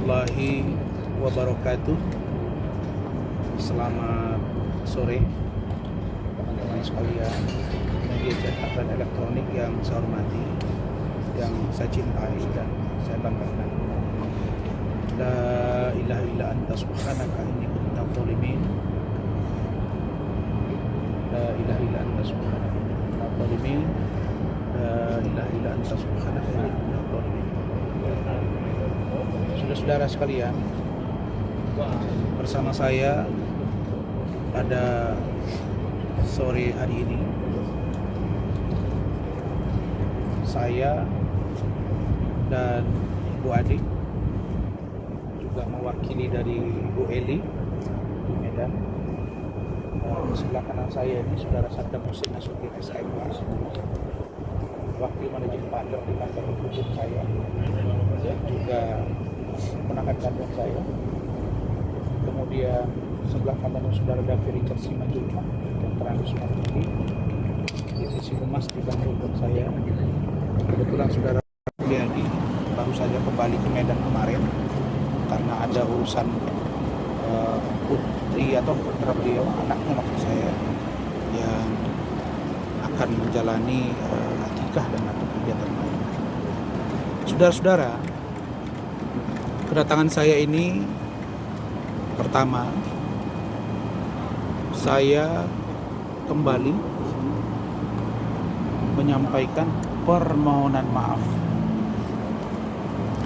warahmatullahi wabarakatuh. Selamat sore teman-teman sekalian, media cetak dan elektronik yang saya hormati, yang saya cintai dan saya banggakan. La ilaha illa anta subhanaka inni kuntu minadh dhalimin. La ilaha illa anta subhanaka inni kuntu minadh dhalimin. La ilaha illa anta subhanaka inni kuntu minadh dhalimin. Saudara-saudara sekalian, bersama saya pada sore hari ini, saya dan Ibu Adi, juga mewakili dari Ibu Eli di Medan. Sebelah kanan saya ini Saudara Saddam Hussein Nasution SIMH, wakil manajemen partner di kantor hukum saya, juga menakan kandang saya. Kemudian sebelah kanan Saudara Davi Richard Simanjuntak dan Terang Sumatera, divisi humas di kantor hukum saya. Kebetulan Saudara Adi baru saja kembali ke Medan kemarin karena ada urusan putri atau putra beliau, anaknya maksud saya, yang akan menjalani akikah dan atau kegiatan lain. Saudara-saudara, kedatangan saya ini pertama, saya kembali menyampaikan permohonan maaf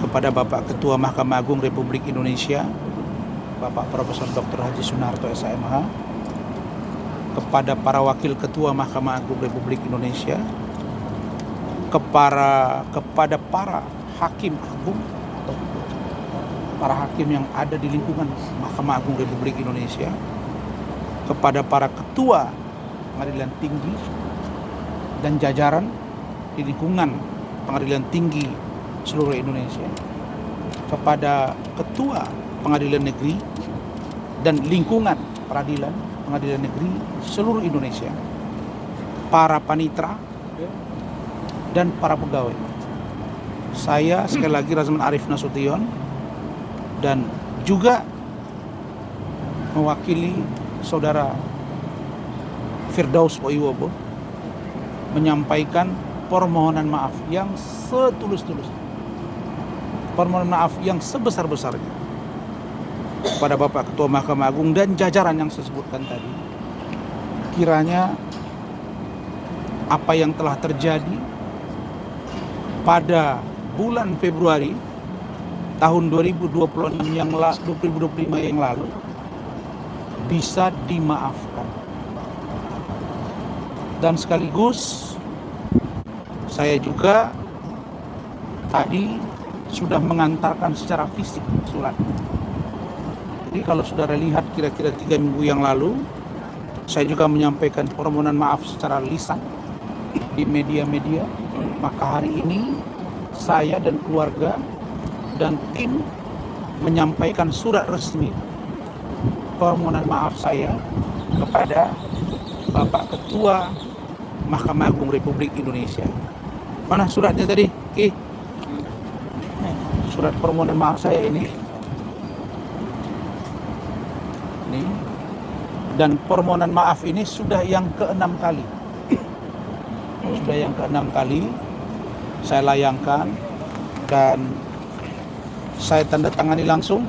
kepada Bapak Ketua Mahkamah Agung Republik Indonesia, Bapak Profesor Dr. Haji Sunarto SIMH, kepada para Wakil Ketua Mahkamah Agung Republik Indonesia, kepada para Hakim Agung atau para hakim yang ada di lingkungan Mahkamah Agung Republik Indonesia, kepada para Ketua Pengadilan Tinggi dan jajaran di lingkungan Pengadilan Tinggi seluruh Indonesia, kepada Ketua Pengadilan Negeri dan lingkungan peradilan Pengadilan Negeri seluruh Indonesia, para panitra dan para pegawai. Saya sekali lagi Razman Arif Nasution, dan juga mewakili Saudara Firdaus Wibowo menyampaikan permohonan maaf yang setulus-tulusnya, permohonan maaf yang sebesar-besarnya kepada Bapak Ketua Mahkamah Agung dan jajaran yang saya sebutkan tadi. Kiranya apa yang telah terjadi pada bulan Februari tahun 2025 yang lalu bisa dimaafkan. Dan sekaligus saya juga tadi sudah mengantarkan secara fisik surat. Jadi kalau saudara lihat kira-kira 3 minggu yang lalu, saya juga menyampaikan permohonan maaf secara lisan di media-media. Maka hari ini saya dan keluarga dan tim menyampaikan surat resmi permohonan maaf saya kepada Bapak Ketua Mahkamah Agung Republik Indonesia. Mana suratnya tadi? Surat permohonan maaf saya ini. Dan permohonan maaf ini sudah yang ke-6 kali. Sudah yang ke-6 kali saya layangkan dan saya tanda tangani langsung.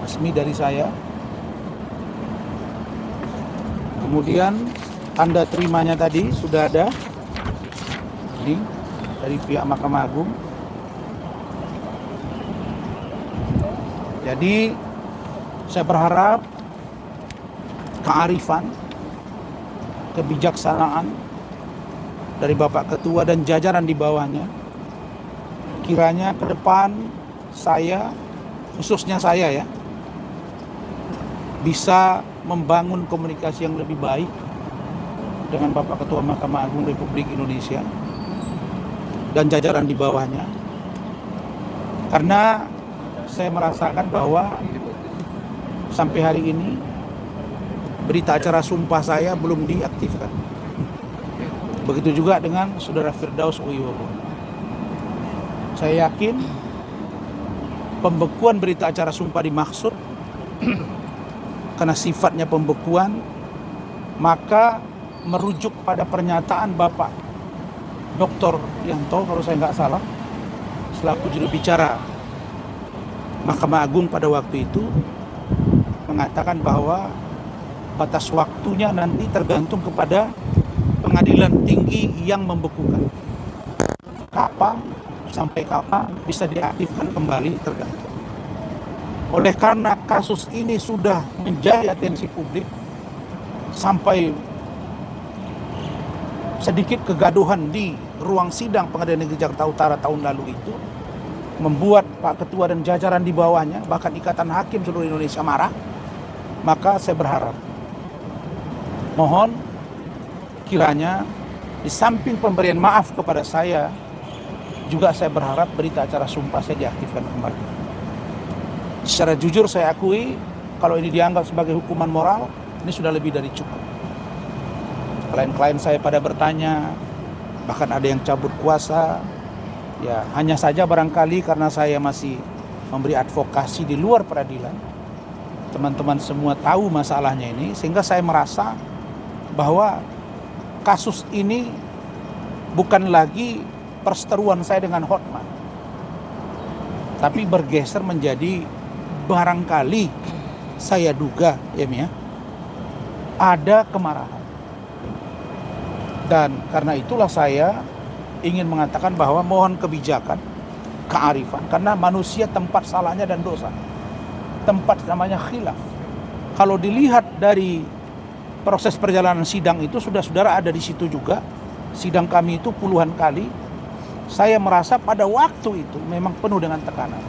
Resmi dari saya. Kemudian tanda terimanya tadi sudah ada. Ini dari pihak Mahkamah Agung. Jadi saya berharap kearifan, kebijaksanaan dari Bapak Ketua dan jajaran di bawahnya, kiranya ke depan saya, khususnya saya ya, bisa membangun komunikasi yang lebih baik dengan Bapak Ketua Mahkamah Agung Republik Indonesia dan jajaran di bawahnya. Karena saya merasakan bahwa sampai hari ini berita acara sumpah saya belum diaktifkan. Begitu juga dengan Saudara Firdaus Wibowo. Saya yakin pembekuan berita acara sumpah dimaksud karena sifatnya pembekuan, maka merujuk pada pernyataan Bapak Dr. Yanto, kalau saya nggak salah, selaku juru bicara Mahkamah Agung pada waktu itu, mengatakan bahwa batas waktunya nanti tergantung kepada pengadilan tinggi yang membekukan. Kapan, sampai kapan bisa diaktifkan kembali tergantung. Oleh karena kasus ini sudah menjadi atensi publik, sampai sedikit kegaduhan di ruang sidang Pengadilan Negeri Jakarta Utara tahun lalu itu membuat Pak Ketua dan jajaran di bawahnya, bahkan Ikatan Hakim seluruh Indonesia marah. Maka saya berharap, mohon kiranya di samping pemberian maaf kepada saya, juga saya berharap berita acara sumpah saya diaktifkan kembali. Secara jujur saya akui, kalau ini dianggap sebagai hukuman moral, ini sudah lebih dari cukup. Klien-klien saya pada bertanya, bahkan ada yang cabut kuasa. Ya, hanya saja barangkali karena saya masih memberi advokasi di luar peradilan, teman-teman semua tahu masalahnya ini, sehingga saya merasa bahwa kasus ini bukan lagi perseteruan saya dengan Hotman, tapi bergeser menjadi barangkali saya duga ya ada kemarahan. Dan karena itulah saya ingin mengatakan bahwa mohon kebijakan, kearifan, karena manusia tempat salahnya dan dosa, tempat namanya khilaf. Kalau dilihat dari proses perjalanan sidang itu, saudara ada di situ juga, sidang kami itu puluhan kali. Saya merasa pada waktu itu memang penuh dengan tekanan.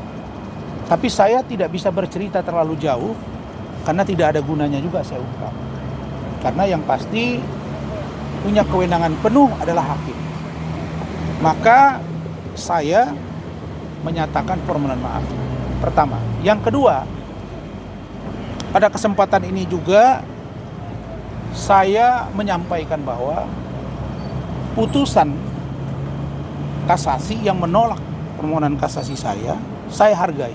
Tapi saya tidak bisa bercerita terlalu jauh karena tidak ada gunanya juga saya ungkap. Karena yang pasti punya kewenangan penuh adalah hakim. Maka saya menyatakan permohonan maaf. Pertama. Yang kedua, pada kesempatan ini juga saya menyampaikan bahwa putusan kasasi yang menolak permohonan kasasi saya hargai.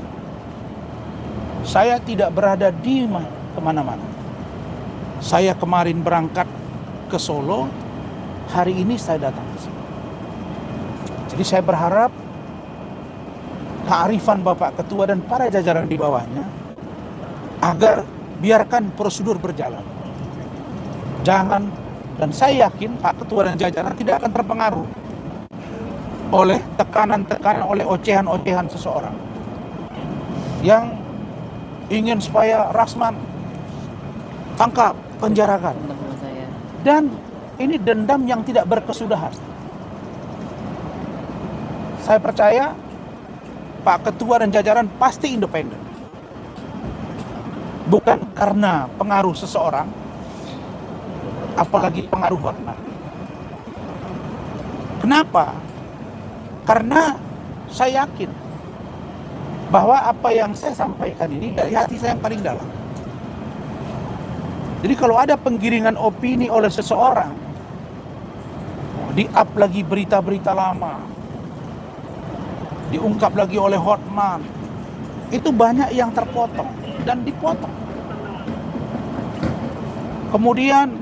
Saya tidak berada di kemana-mana. Saya kemarin berangkat ke Solo, hari ini saya datang ke sini. Jadi saya berharap kearifan Bapak Ketua dan para jajaran di bawahnya agar biarkan prosedur berjalan. Jangan, dan saya yakin Pak Ketua dan jajaran tidak akan terpengaruh oleh tekanan-tekanan, oleh ocehan-ocehan seseorang yang ingin supaya Rasman tangkap, penjarakan. Dan ini dendam yang tidak berkesudahan. Saya percaya Pak Ketua dan jajaran pasti independen. Bukan karena pengaruh seseorang, apalagi pengaruh Hotman. Kenapa? Karena saya yakin bahwa apa yang saya sampaikan ini dari hati saya yang paling dalam. Jadi kalau ada penggiringan opini oleh seseorang, di-up lagi berita-berita lama, diungkap lagi oleh Hotman, itu banyak yang terpotong dan dipotong. Kemudian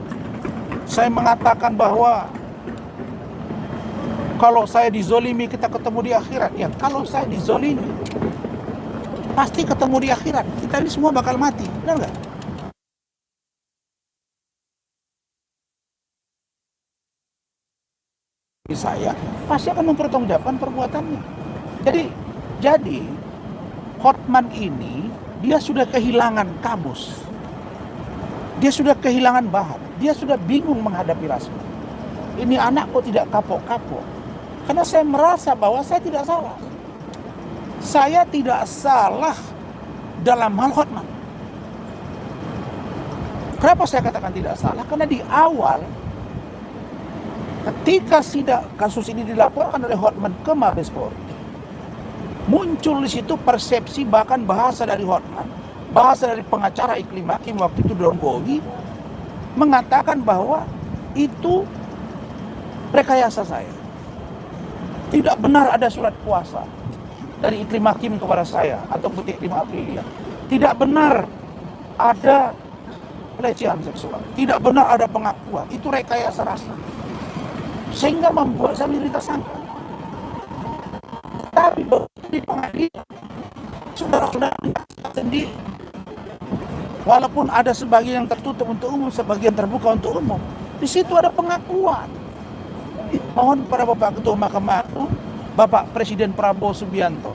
saya mengatakan bahwa kalau saya dizolimi kita ketemu di akhirat. Ya, kalau saya dizolimi pasti ketemu di akhirat. Kita ini semua bakal mati, benar nggak? Saya pasti akan mempertanggungjawabkan perbuatannya. Jadi Hotman ini dia sudah kehilangan kamus, dia sudah kehilangan bahan, dia sudah bingung menghadapi Rasman. Ini anak kok tidak kapok-kapok? Karena saya merasa bahwa saya tidak salah. Saya tidak salah dalam hal Hotman. Kenapa saya katakan tidak salah? Karena di awal ketika kasus ini dilaporkan oleh Hotman ke Mabes Polri, muncul di situ persepsi, bahkan bahasa dari Hotman, bahasa dari pengacara Iklim Hakim waktu itu Don Gowi, mengatakan bahwa itu rekayasa saya. Tidak benar ada surat kuasa dari Iklim Hakim kepada saya ataupun Iklim Aprilia. Tidak benar ada pelecehan seksual. Tidak benar ada pengakuan. Itu rekayasa rasmi. Sehingga membuat saya menjadi tersangka. Tapi di pengadilan, saudara-saudara sendiri, walaupun ada sebagian yang tertutup untuk umum, sebagian terbuka untuk umum, di situ ada pengakuan. Mohon kepada Bapak Ketua Mahkamah Agung, Bapak Presiden Prabowo Subianto,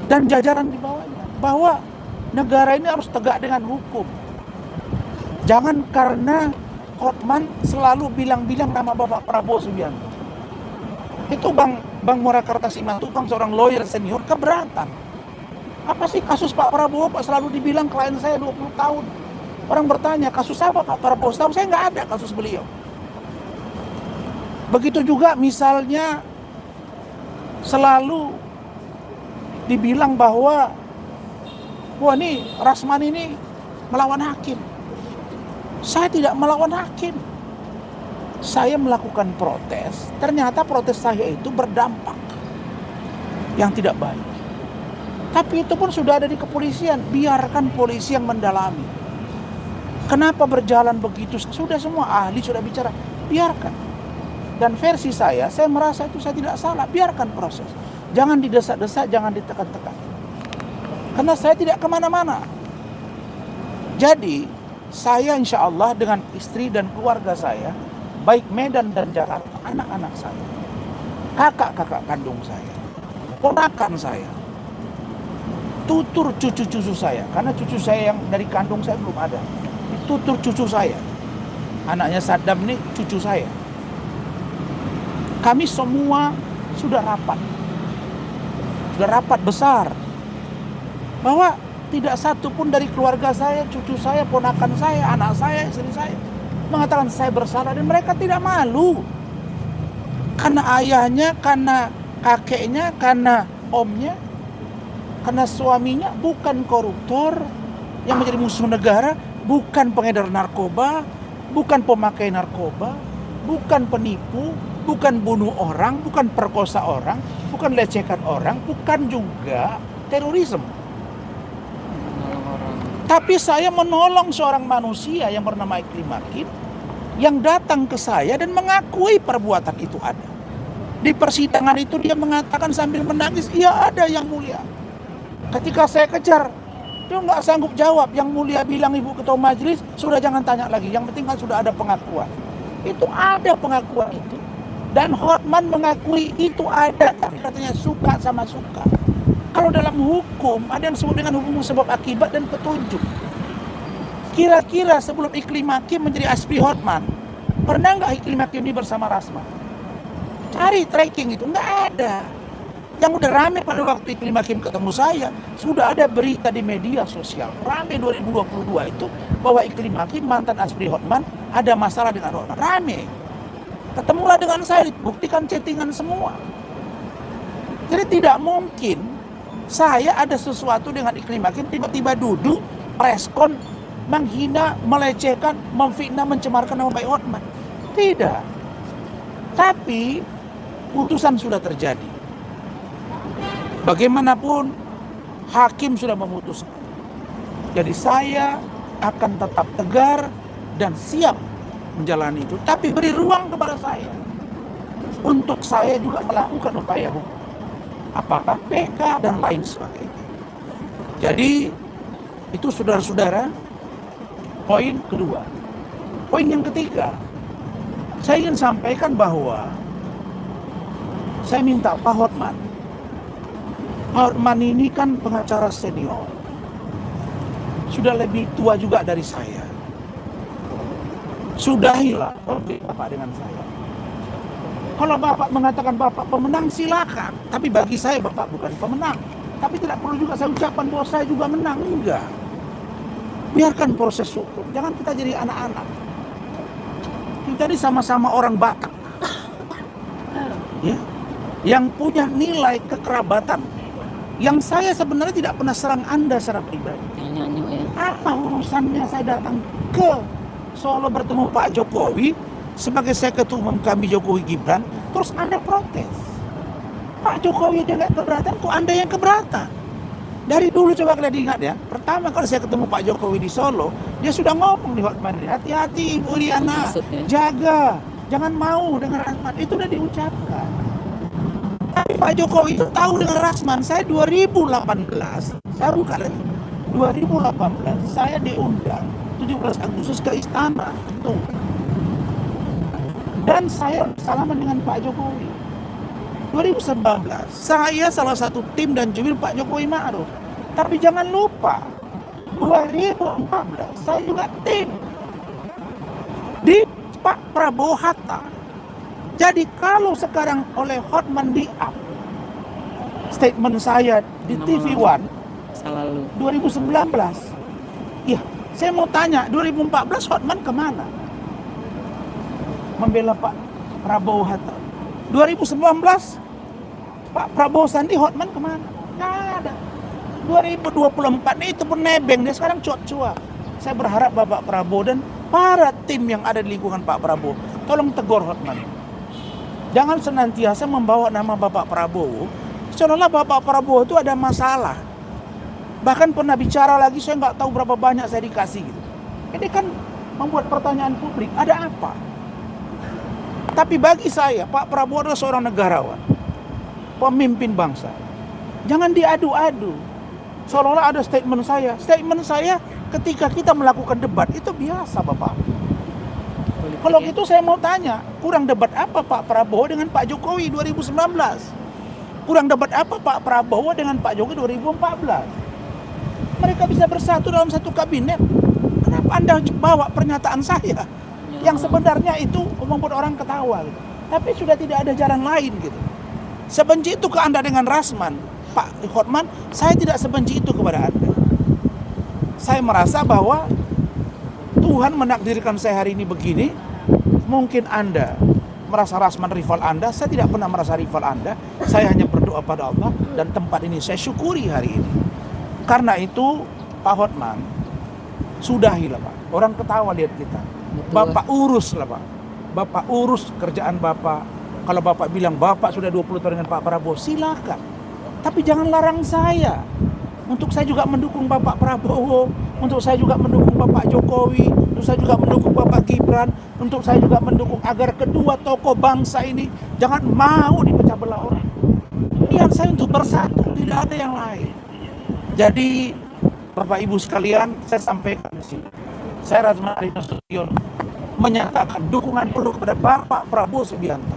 dan jajaran di bawahnya, bahwa negara ini harus tegak dengan hukum. Jangan karena Hotman selalu bilang-bilang nama Bapak Prabowo Subianto. Itu Bang Murakarta Simatupang, seorang lawyer senior, keberatan. Apa sih kasus Pak Prabowo? Pak selalu dibilang klien saya 20 tahun. Orang bertanya, kasus apa Pak Prabowo? Tahu saya nggak ada kasus beliau. Begitu juga misalnya selalu dibilang bahwa wah ini Rasman ini melawan hakim. Saya tidak melawan hakim. Saya melakukan protes. Ternyata protes saya itu berdampak yang tidak baik. Tapi itu pun sudah ada di kepolisian. Biarkan polisi yang mendalami. Kenapa berjalan begitu? Sudah semua ahli sudah bicara. Biarkan. Dan versi saya merasa itu saya tidak salah. Biarkan proses. Jangan didesak-desak, jangan ditekan-tekan. Karena saya tidak kemana-mana. Jadi, saya insya Allah dengan istri dan keluarga saya, baik Medan dan Jakarta, anak-anak saya, kakak-kakak kandung saya, ponakan saya, tutur cucu-cucu saya. Karena cucu saya yang dari kandung saya belum ada. Tutur cucu saya. Anaknya Saddam ini cucu saya. Kami semua sudah rapat besar bahwa tidak satu pun dari keluarga saya, cucu saya, ponakan saya, anak saya, istri saya mengatakan saya bersalah, dan mereka tidak malu karena ayahnya, karena kakeknya, karena omnya, karena suaminya bukan koruptor yang menjadi musuh negara, bukan pengedar narkoba, bukan pemakai narkoba, bukan penipu, bukan bunuh orang, bukan perkosa orang, bukan lecehkan orang, bukan juga terorisme. Tapi saya menolong seorang manusia yang bernama Iklim Hakim yang datang ke saya dan mengakui perbuatan itu ada. Di persidangan itu dia mengatakan sambil menangis, iya ada yang mulia. Ketika saya kejar, dia nggak sanggup jawab. Yang mulia bilang, Ibu Ketua Majelis, sudah jangan tanya lagi. Yang penting kan sudah ada pengakuan. Itu ada pengakuan itu. Dan Hotman mengakui itu ada, tapi katanya suka sama suka. Kalau dalam hukum ada yang disebut dengan hukum sebab akibat dan petunjuk. Kira-kira sebelum Iklim Hakim menjadi aspri Hotman, pernah nggak Iklim Hakim ini bersama Rasman? Cari tracking itu, nggak ada. Yang udah rame pada waktu Iklim Hakim ketemu saya, sudah ada berita di media sosial. Rame 2022 itu bahwa Iklim Hakim mantan aspri Hotman ada masalah dengan Hotman. Rame. Ketemulah dengan saya, buktikan chattingan semua. Jadi tidak mungkin saya ada sesuatu dengan Iklim Hakim tiba-tiba duduk preskon menghina, melecehkan, memfitnah, mencemarkan nama baik Hotman. Tidak. Tapi putusan sudah terjadi. Bagaimanapun hakim sudah memutuskan. Jadi saya akan tetap tegar dan siap menjalani itu, tapi beri ruang kepada saya untuk saya juga melakukan upaya hukum, apakah PK dan lain sebagainya. Jadi itu saudara-saudara, poin kedua. Poin yang ketiga, saya ingin sampaikan bahwa saya minta Pak Hotman ini kan pengacara senior, sudah lebih tua juga dari saya. Sudahilah konflik Bapak dengan saya. Kalau Bapak mengatakan Bapak pemenang, silakan. Tapi bagi saya Bapak bukan pemenang. Tapi tidak perlu juga saya ucapkan bahwa saya juga menang. Enggak. Biarkan proses hukum. Jangan kita jadi anak-anak. Kita ini sama-sama orang Batak. Ya. Yang punya nilai kekerabatan. Yang saya sebenarnya tidak pernah serang Anda secara pribadi. Apa urusannya saya datang ke Solo bertemu Pak Jokowi sebagai Ketua Umum kami Jokowi Gibran, terus Anda protes. Pak Jokowi aja nggak keberatan, kok Anda yang keberatan? Dari dulu coba kalian ingat ya, pertama kali saya ketemu Pak Jokowi di Solo, dia sudah ngomong di Hotman, hati-hati Ibu Liana, jaga, jangan mau dengan Rasman, itu udah diucapkan. Tapi Pak Jokowi itu tahu dengan Rasman. Saya 2018, saya buka lagi, 2018 saya diundang 17 Agustus ke Istana, dan saya salaman dengan Pak Jokowi. 2019 saya salah satu tim dan jubir Pak Jokowi Ma'ruf. Tapi jangan lupa 2014 saya juga tim di Pak Prabowo Hatta. Jadi kalau sekarang oleh Hotman di-up statement saya di TV One 2019, ya saya mau tanya 2014 Hotman kemana? Membela Pak Prabowo Hatta. 2019 Pak Prabowo Sandi Hotman kemana? Nggak ada. 2024 itu pun nebeng, dia sekarang cuak-cuak. Saya berharap Bapak Prabowo dan para tim yang ada di lingkungan Pak Prabowo tolong tegur Hotman. Jangan senantiasa membawa nama Bapak Prabowo seolah-olah Bapak Prabowo itu ada masalah. Bahkan pernah bicara lagi, saya nggak tahu berapa banyak saya dikasih gitu. Ini kan membuat pertanyaan publik, ada apa? Tapi bagi saya, Pak Prabowo adalah seorang negarawan, pemimpin bangsa. Jangan diadu-adu. Seolah-olah ada statement saya. Statement saya ketika kita melakukan debat itu biasa, Bapak. Kalau gitu saya mau tanya, kurang debat apa Pak Prabowo dengan Pak Jokowi 2019? Kurang debat apa Pak Prabowo dengan Pak Jokowi 2014? Mereka bisa bersatu dalam satu kabinet. Kenapa Anda bawa pernyataan saya? Yang sebenarnya itu membuat orang ketawa gitu. Tapi sudah tidak ada jalan lain gitu. Sebenci itu ke Anda dengan Rasman, Pak Hotman, saya tidak sebenci itu kepada Anda. Saya merasa bahwa Tuhan menakdirkan saya hari ini begini. Mungkin Anda merasa Rasman rival Anda, saya tidak pernah merasa rival Anda. Saya hanya berdoa pada Allah dan tempat ini saya syukuri hari ini. Karena itu Pak Hotman, sudahilah Pak. Orang ketawa lihat kita. Bapak urus lah Pak. Bapak urus kerjaan Bapak. Kalau Bapak bilang Bapak sudah 20 tahun dengan Pak Prabowo, silakan. Tapi jangan larang saya. Untuk saya juga mendukung Bapak Prabowo. Untuk saya juga mendukung Bapak Jokowi. Untuk saya juga mendukung Bapak Gibran. Untuk saya juga mendukung agar kedua tokoh bangsa ini jangan mau dipecah belah orang. Niat saya untuk bersatu, tidak ada yang lain. Jadi Bapak Ibu sekalian, saya sampaikan di sini. Saya Razman Arif Nasution menyatakan dukungan penuh kepada Bapak Prabowo Subianto.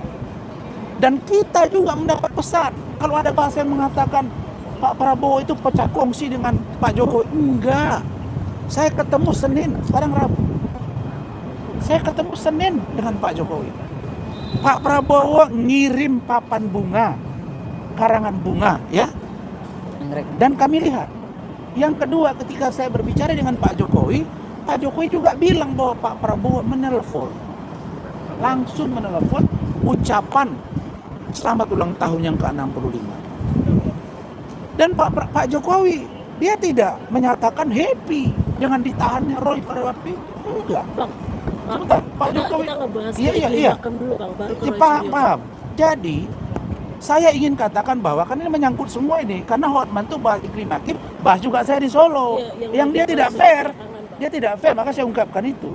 Dan kita juga mendapat pesan. Kalau ada bahasa yang mengatakan Pak Prabowo itu pecah kongsi dengan Pak Jokowi. Enggak. Saya ketemu Senin, sekarang Rabu. Saya ketemu Senin dengan Pak Jokowi. Pak Prabowo ngirim papan bunga, karangan bunga, ya. Dan kami lihat. Yang kedua, ketika saya berbicara dengan Pak Jokowi juga bilang bahwa Pak Prabowo menelpon, langsung menelpon ucapan selamat ulang tahun yang ke-65. Dan Pak Jokowi, dia tidak menyatakan happy dengan ditahannya Roy pada waktu itu. Enggak. Sebentar, Pak Jokowi. Iya. Paham. Jadi, saya ingin katakan bahwa kan ini menyangkut semua ini. Karena Hotman itu bahas Iklim Hakim, bahas juga saya di Solo. Yang dia tidak fair. Dia tidak fair, maka saya ungkapkan itu.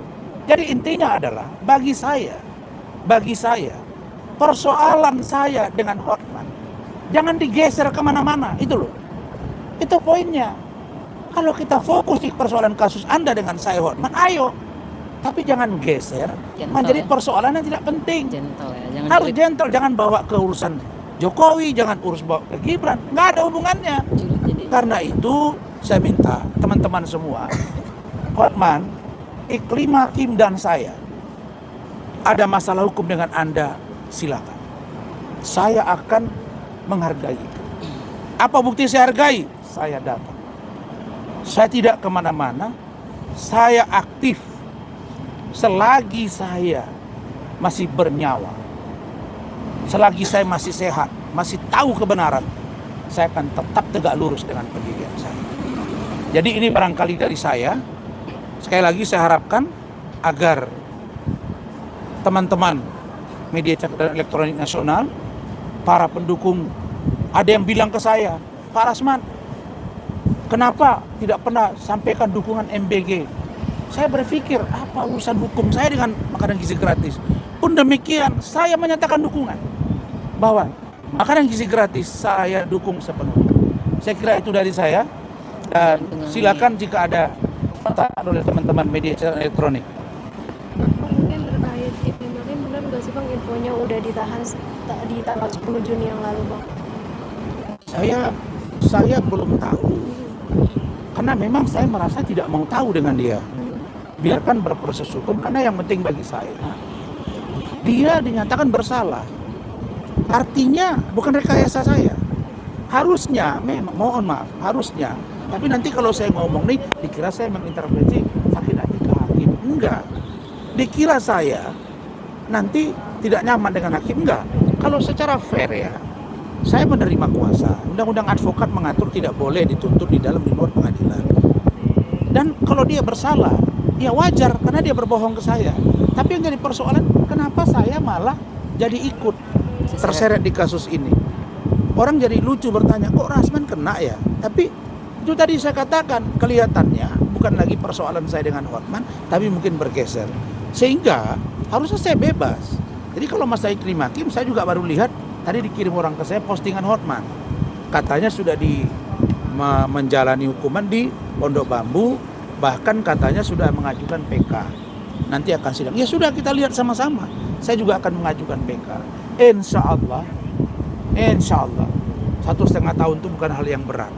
Jadi intinya adalah, bagi saya, persoalan saya dengan Hotman, jangan digeser kemana-mana, itu loh. Itu poinnya. Kalau kita fokus di persoalan kasus Anda dengan saya Hotman, ayo. Tapi jangan geser menjadi persoalan yang tidak penting. Harus gentle, jangan bawa ke urusan Jokowi, jangan bawa ke Gibran, nggak ada hubungannya. Karena itu saya minta teman-teman semua, Hotman, Iklim Hakim dan saya, ada masalah hukum dengan Anda, silakan. Saya akan menghargai itu. Apa bukti saya hargai? Saya datang. Saya tidak kemana-mana. Saya aktif selagi saya masih bernyawa. Selagi saya masih sehat, masih tahu kebenaran, saya akan tetap tegak lurus dengan pendirian saya. Jadi ini barangkali dari saya. Sekali lagi saya harapkan agar teman-teman media cetak elektronik nasional, para pendukung, ada yang bilang ke saya, Pak Rasman, kenapa tidak pernah sampaikan dukungan MBG? Saya berpikir, apa urusan hukum saya dengan makanan gizi gratis? Pun demikian, saya menyatakan dukungan bahwa makanan gizi gratis saya dukung sepenuhnya. Saya kira itu dari saya, dan silakan jika ada pertanyaan oleh teman-teman media cetak elektronik. Mungkin terkait kemarin, benar nggak sih Bang infonya udah ditahan di tanggal 10 Juni yang lalu Bang? Saya belum tahu, karena memang saya merasa tidak mau tahu dengan dia. Biarkan berproses hukum, karena yang penting bagi saya, dia dinyatakan bersalah. Artinya bukan rekayasa saya. Harusnya, memang mohon maaf, harusnya. Tapi nanti kalau saya ngomong nih, dikira saya mengintervensi sakit hati ke hakim. Enggak. Dikira saya nanti tidak nyaman dengan hakim. Enggak. Kalau secara fair ya, saya menerima kuasa. Undang-undang advokat mengatur tidak boleh dituntut di dalam di luar pengadilan. Dan kalau dia bersalah, ya wajar karena dia berbohong ke saya. Tapi yang jadi persoalan, kenapa saya malah jadi ikut terseret di kasus ini? Orang jadi lucu bertanya, kok Rasman kena ya? Tapi itu tadi saya katakan, kelihatannya bukan lagi persoalan saya dengan Hotman, tapi mungkin bergeser. Sehingga harusnya saya bebas. Jadi kalau Mas Ikrim Hakim, saya juga baru lihat tadi dikirim orang ke saya postingan Hotman. Katanya sudah menjalani hukuman di Pondok Bambu, bahkan katanya sudah mengajukan PK. Nanti akan sidang. Ya sudah, kita lihat sama-sama. Saya juga akan mengajukan PK. Insya Allah 1,5 tahun itu bukan hal yang berat.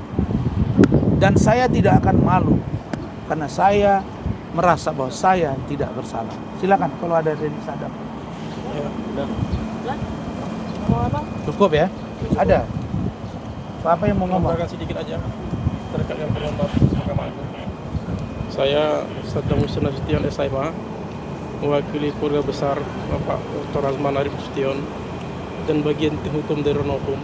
Dan saya tidak akan malu, karena saya merasa bahwa saya tidak bersalah. Silakan kalau ada yang sadar. Cukup ya? Ada? Apa yang mau ngomong? Sedikit aja terkait dengan pendapat Mahkamah Agung. Saya Saddam Hussein Nasution SIMA, mewakili keluarga besar Bapak Dr. Rasman Arif Nasution dan bagian tim hukum dari Ronokum,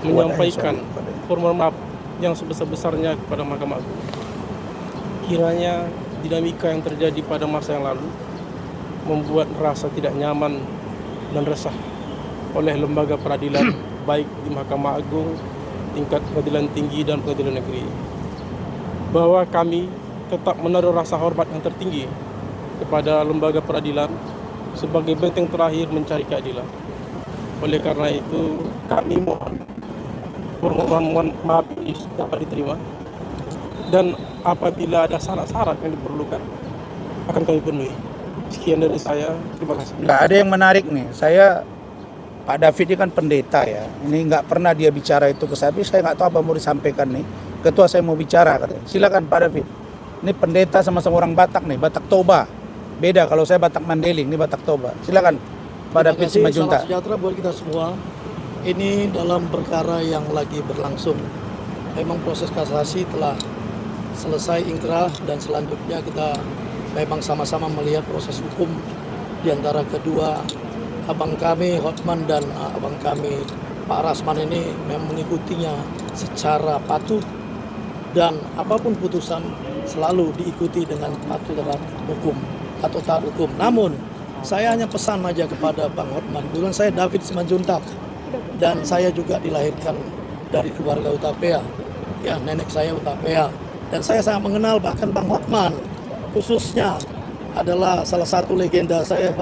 menyampaikan permohonan maaf yang sebesar-besarnya kepada Mahkamah Agung. Kiranya dinamika yang terjadi pada masa yang lalu membuat rasa tidak nyaman dan resah oleh lembaga peradilan baik di Mahkamah Agung, tingkat pengadilan tinggi dan pengadilan negeri, bahwa kami tetap menaruh rasa hormat yang tertinggi kepada lembaga peradilan sebagai benteng terakhir mencari keadilan. Oleh karena itu kami mohon maaf ini dapat diterima, dan apabila ada syarat-syarat yang diperlukan akan kami penuhi. Sekian dari saya, terima kasih. Nggak ada yang menarik nih. Pak David ini kan pendeta ya. Ini nggak pernah dia bicara itu ke saya. Tapi saya nggak tahu apa mau disampaikan nih. Ketua saya mau bicara katanya. Silakan Pak David. Ini pendeta sama-sama orang Batak nih, Batak Toba. Beda kalau saya Batak Mandailing, ini Batak Toba. Silakan Pak David Simanjuntak. Salam sejahtera buat kita semua. Ini dalam perkara yang lagi berlangsung. Memang proses kasasi telah selesai ingkrah, dan selanjutnya kita memang sama-sama melihat proses hukum di antara kedua abang kami Hotman dan abang kami Pak Rasman ini memang mengikutinya secara patuh, dan apapun putusan selalu diikuti dengan patuh terhadap hukum atau taat hukum. Namun saya hanya pesan aja kepada Bang Hotman. Kebetulan saya David Simanjuntak, dan saya juga dilahirkan dari keluarga Utapea. Ya, nenek saya Utapea, dan saya sangat mengenal bahkan Bang Hotman khususnya adalah salah satu legenda saya.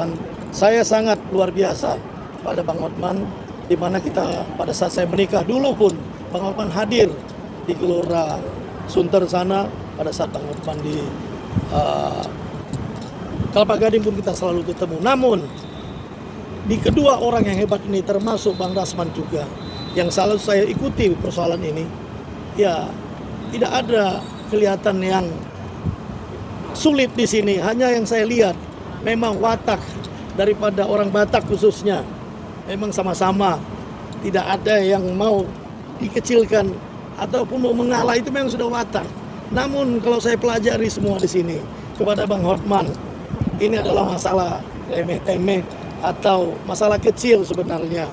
Saya sangat luar biasa pada Bang Hotman, di mana kita pada saat saya menikah dulu pun Bang Hotman hadir di Gelora Sunter sana. Pada saat Bang Hotman di Kelapa Gading pun kita selalu ketemu. Namun di kedua orang yang hebat ini, termasuk Bang Rasman juga, yang selalu saya ikuti persoalan ini, ya tidak ada kelihatan yang sulit di sini. Hanya yang saya lihat memang watak daripada orang Batak khususnya, memang sama-sama tidak ada yang mau dikecilkan ataupun mau mengalah, itu memang sudah watak. Namun kalau saya pelajari semua di sini kepada Bang Hotman, ini adalah masalah remeh-temeh atau masalah kecil sebenarnya,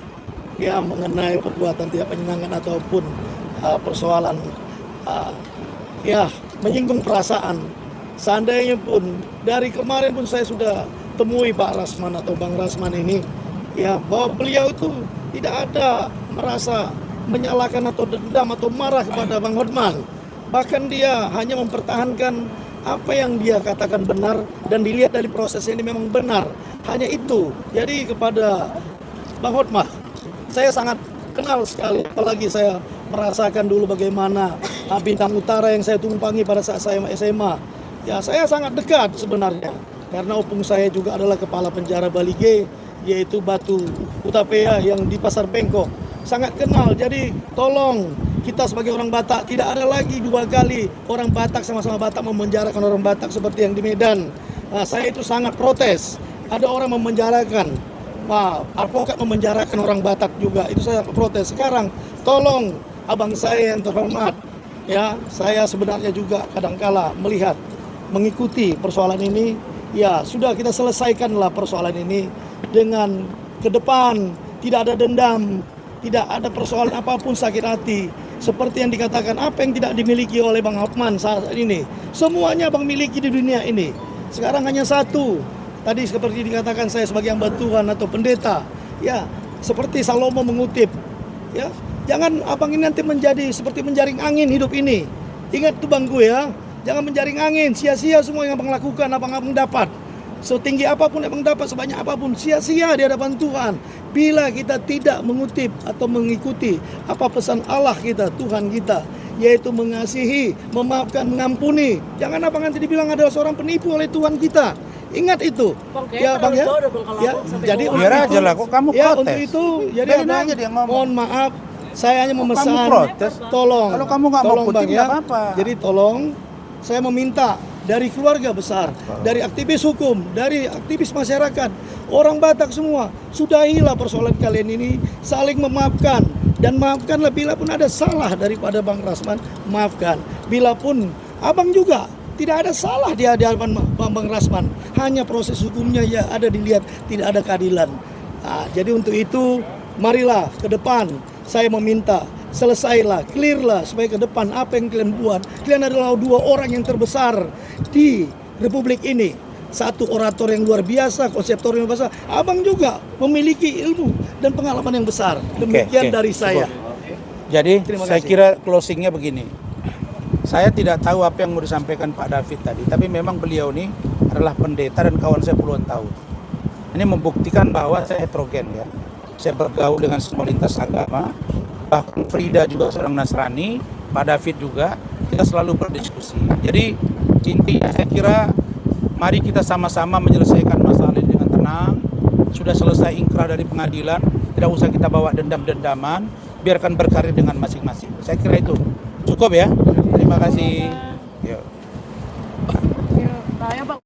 ya, mengenai perbuatan tidak menyenangkan ataupun persoalan ya menyinggung perasaan. Seandainya pun dari kemarin pun saya sudah temui Pak Rasman atau Bang Rasman ini, ya bahwa beliau itu tidak ada merasa menyalahkan atau dendam atau marah kepada Bang Hotman. Bahkan dia hanya mempertahankan apa yang dia katakan benar dan dilihat dari proses ini memang benar. Hanya itu. Jadi kepada Bang Hotman, saya sangat kenal sekali, apalagi saya merasakan dulu bagaimana Bintang Utara yang saya tumpangi pada saat saya SMA. Ya, saya sangat dekat sebenarnya, karena opung saya juga adalah kepala penjara Bali G, yaitu Batu Utapea yang di Pasar Bengkok. Sangat kenal, jadi tolong kita sebagai orang Batak tidak ada lagi dua kali orang Batak sama-sama Batak memenjarakan orang Batak seperti yang di Medan. Nah, saya itu sangat protes, ada orang memenjarakan. Advokat memenjarakan orang Batak juga, itu saya protes. Sekarang tolong abang saya yang terhormat, ya, saya sebenarnya juga kadangkala melihat, mengikuti persoalan ini. Ya sudah, kita selesaikanlah persoalan ini dengan ke depan, tidak ada dendam, tidak ada persoalan apapun sakit hati. Seperti yang dikatakan, apa yang tidak dimiliki oleh Bang Hotman saat ini, semuanya Bang miliki di dunia ini. Sekarang hanya satu. Tadi seperti dikatakan saya sebagai hamba Tuhan atau pendeta, ya seperti Salomo mengutip, ya jangan abang ini nanti menjadi seperti menjaring angin hidup ini. Ingat tuh bangku ya, jangan menjaring angin, sia-sia semua yang abang lakukan, abang dapat. Setinggi apapun abang dapat, sebanyak apapun, sia-sia di hadapan Tuhan. Bila kita tidak mengutip atau mengikuti apa pesan Allah kita, Tuhan kita, yaitu mengasihi, memaafkan, mengampuni. Jangan abang nanti dibilang adalah seorang penipu oleh Tuhan kita. Ingat itu, Bang, ya bang ya. Ya, jadi Biar aja lah, kok kamu ya protes? untuk itu, jadi Biarin abang, aja dia ngomong. mohon maaf, saya hanya memesan, kamu protes? tolong. Kalau kamu nggak mau tolong, kutip, Bang, nggak apa-apa. Jadi tolong, saya meminta dari keluarga besar, dari aktivis hukum, dari aktivis masyarakat, orang Batak semua, sudahilah persoalan kalian ini, saling memaafkan. Dan maafkanlah bila pun ada salah daripada Bang Rasman, maafkan. Bila pun abang juga tidak ada salah di hadapan Bang Rasman, hanya proses hukumnya ya ada dilihat, tidak ada keadilan. Nah, jadi untuk itu marilah ke depan saya meminta selesailah, clearlah supaya ke depan apa yang kalian buat. Kalian adalah dua orang yang terbesar di Republik ini. Satu orator yang luar biasa, konseptor yang besar. Abang juga memiliki ilmu dan pengalaman yang besar. Demikian dari saya. Jadi Terima saya kasih. kira closingnya begini. Saya tidak tahu apa yang mau disampaikan Pak David tadi, tapi memang beliau ini adalah pendeta dan kawan saya puluhan tahun. Ini membuktikan bahwa saya heterogen ya. Saya bergaul dengan semua lintas agama, bahkan Frida juga seorang Nasrani, Pak David juga, kita selalu berdiskusi. Jadi intinya saya kira mari kita sama-sama menyelesaikan masalah ini dengan tenang. Sudah selesai ingkrah dari pengadilan, tidak usah kita bawa dendam-dendaman, biarkan berkarir dengan masing-masing. Saya kira itu cukup ya. Terima kasih. Yuk. Ya, Bang.